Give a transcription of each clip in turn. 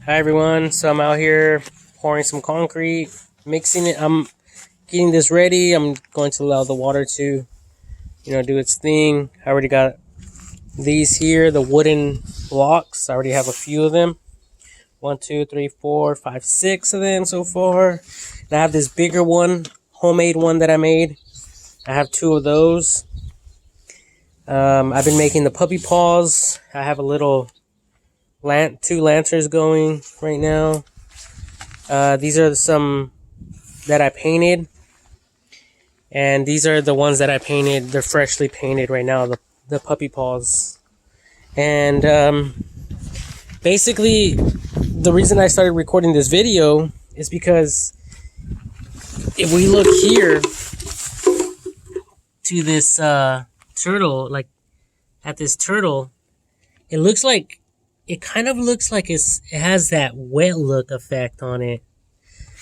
Hi everyone, so I'm out here pouring some concrete, mixing it. I'm getting this ready. I'm going to allow the water to, do its thing. I already got these here, the wooden blocks. I already have a few of them. 1, 2, 3, 4, 5, 6 of them so far. And I have this bigger one, homemade one that I made. I have 2 of those. I've been making the puppy paws. I have a little 2 lanterns going right now. These are some that I painted, and these are the ones that I painted. They're freshly painted right now, the puppy paws. And basically the reason I started recording this video is because if we look here to this turtle, like at this turtle, it kind of looks like it has that wet look effect on it.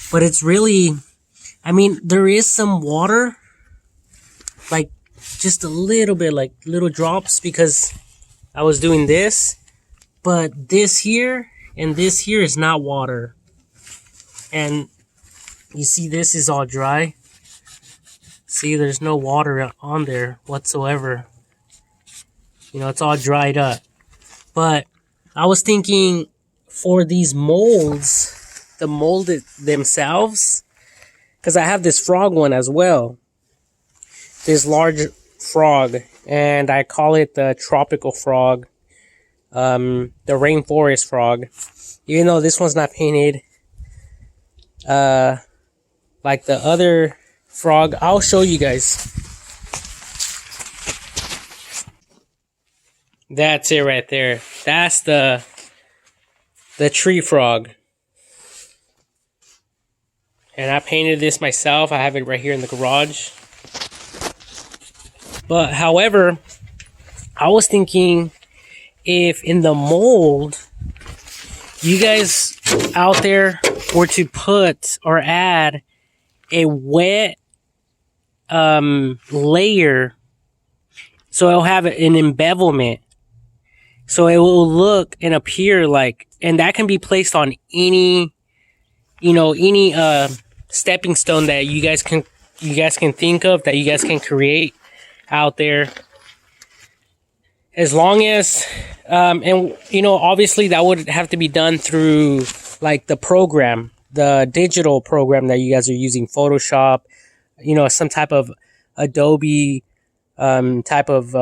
But it's really, there is some water, like just a little bit, like little drops, because I was doing this. But this here and this here is not water. And you see this is all dry. See, there's no water on there whatsoever. It's all dried up. But I was thinking for these molds, the mold themselves, because I have this frog one as well. This large frog, and I call it the tropical frog, the rainforest frog. Even though this one's not painted, like the other frog, I'll show you guys. That's it right there. That's the tree frog. And I painted this myself. I have it right here in the garage. But however, I was thinking if in the mold you guys out there were to put or add a wet layer, so it'll have an embezzlement. So it will look and appear like, and that can be placed on any, any stepping stone that you guys can think of, that you guys can create out there. As long as, and obviously that would have to be done through like the program, the digital program that you guys are using, Photoshop, some type of Adobe, type of,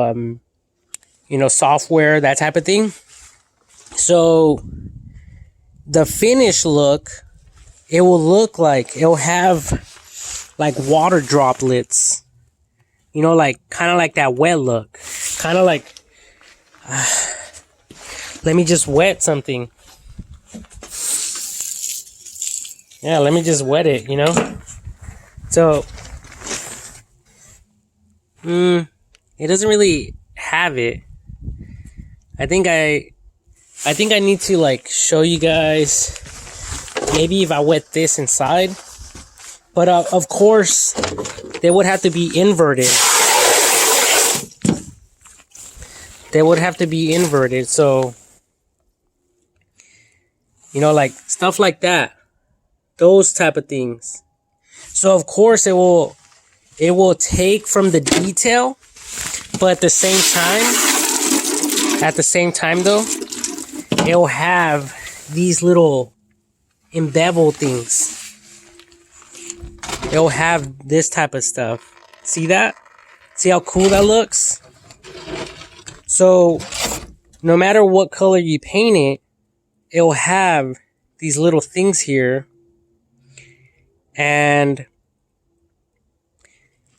software, that type of thing. So the finished look, it will look like it'll have like water droplets, like kind of like that wet look, kind of like, let me just wet something. Yeah, let me just wet it, So, it doesn't really have it. I think I need to like show you guys, maybe if I wet this inside. But of course, they would have to be inverted. They would have to be inverted, so like stuff like that, those type of things. So of course it will take from the detail, but at the same time though, it'll have these little embezzle things. It'll have this type of stuff. See that? See how cool that looks? So no matter what color you paint it, it'll have these little things here, and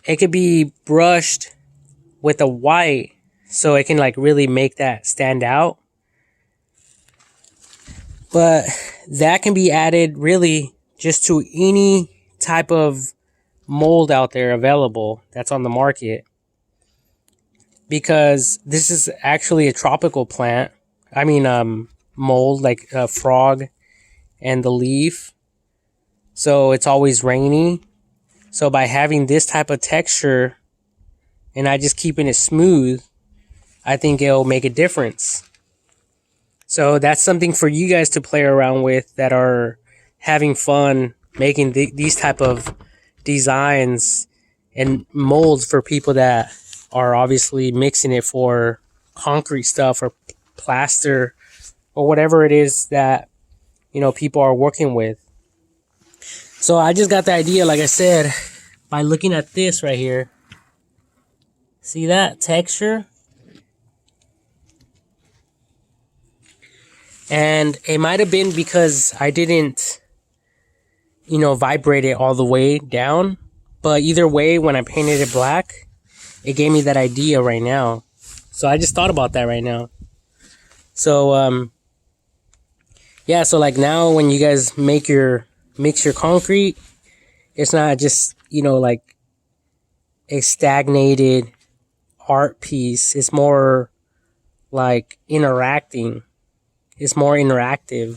it could be brushed with a white, so it can like really make that stand out. But that can be added really just to any type of mold out there available that's on the market, because this is actually a tropical plant. Mold, like a frog and the leaf. So it's always rainy. So by having this type of texture and I just keeping it smooth, I think it'll make a difference. So that's something for you guys to play around with that are having fun making these type of designs and molds for people that are obviously mixing it for concrete stuff or plaster or whatever it is that, you know, people are working with. So I just got the idea, like I said, by looking at this right here. See that texture? And it might have been because I didn't, you know, vibrate it all the way down. But either way, when I painted it black, it gave me that idea right now. So I just thought about that right now. So, yeah, so like now when you guys mix your concrete, it's not just, you know, like a stagnated art piece. It's more like interacting. It's more interactive.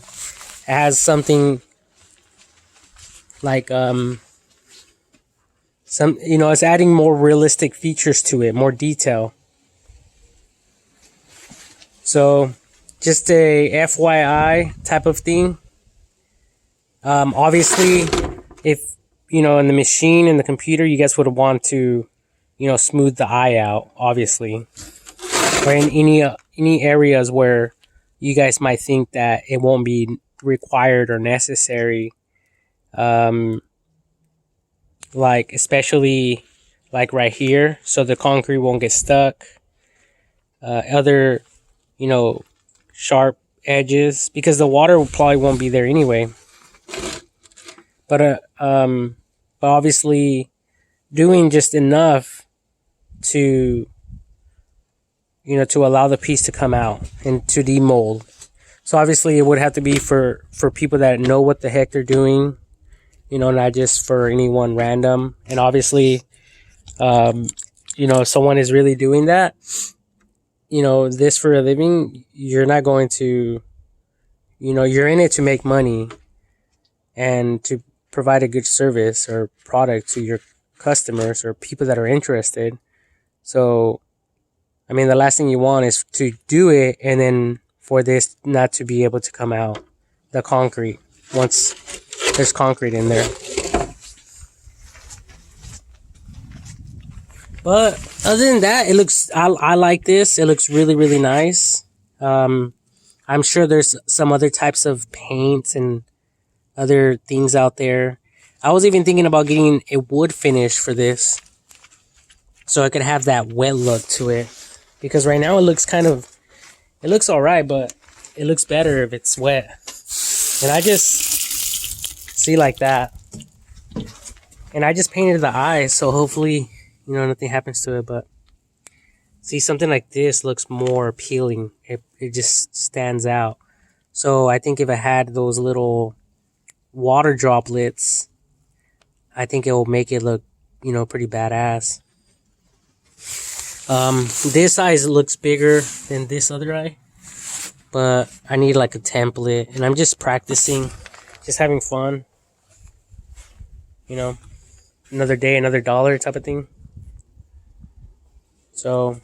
It has something like some, you know, it's adding more realistic features to it, more detail. So just a FYI type of thing. Obviously, if, you know, in the machine, in the computer, you guys would want to, you know, smooth the eye out, obviously. Or in any areas where you guys might think that it won't be required or necessary. Like, especially like right here, so the concrete won't get stuck. Other, you know, sharp edges, because the water probably won't be there anyway. But obviously doing just enough to, you know, to allow the piece to come out and to demold. So obviously it would have to be for people that know what the heck they're doing, you know, not just for anyone random. And obviously, you know, if someone is really doing that, you know, this for a living, you're not going to, you know, you're in it to make money and to provide a good service or product to your customers or people that are interested. So, I mean, the last thing you want is to do it and then for this not to be able to come out, the concrete, once there's concrete in there. But other than that, it looks, I like this. It looks really, really nice. I'm sure there's some other types of paints and other things out there. I was even thinking about getting a wood finish for this, so I could have that wet look to it. Because right now it looks kind of, it looks alright, but it looks better if it's wet. And I just see like that. And I just painted the eyes, so hopefully, you know, nothing happens to it. But see, something like this looks more appealing. It just stands out. So I think if I had those little water droplets, I think it will make it look, you know, pretty badass. This eye looks bigger than this other eye, but I need like a template, and I'm just practicing, just having fun, you know, another day, another dollar type of thing. So,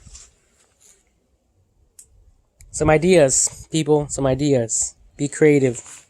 some ideas, people, some ideas. Be creative.